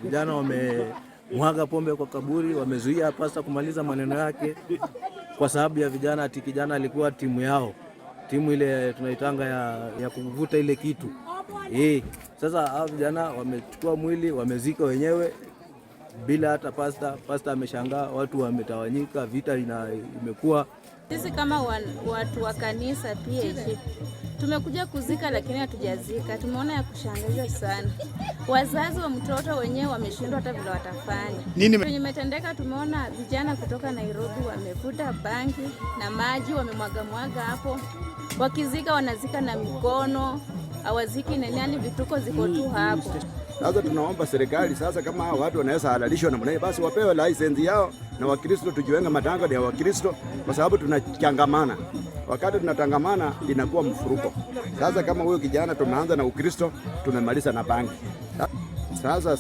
vijana wamemwaga pombe kwa kaburi, wamezuia pasta kumaliza maneno yake kwa sababu ya vijana. Ati kijana alikuwa timu yao, timu ile tunaitanga ya kuvuta ile kitu. Sasa hao vijana wamechukua mwili, wamezika wenyewe bila hata pasta ameshangaa, watu wametawanyika, vita imekuwa. Sisi kama watu wa kanisa pia tumekuja kuzika, lakini hatujazika. Tumeona ya kushangaza sana. Wazazi wa mtoto wenyewe wameshindwa hata vile watafanya. Nini imetendeka? Tumeona vijana kutoka Nairobi wamevuta bangi na maji, wamemwaga hapo. Wakizika wanazika na mikono, hawaziki nani, vituko ziko tu hapo. Sasa tunaomba serikali sasa, kama watu wanaweza halalishwa na mnaye, basi wapewe license yao, na Wakristo tujiwenga matanga ya Wakristo, kwa sababu tunachangamana. Wakati tunatangamana inakuwa mfuruko. Sasa kama huyo kijana tumeanza na Ukristo, tumemaliza na bangi. Sasa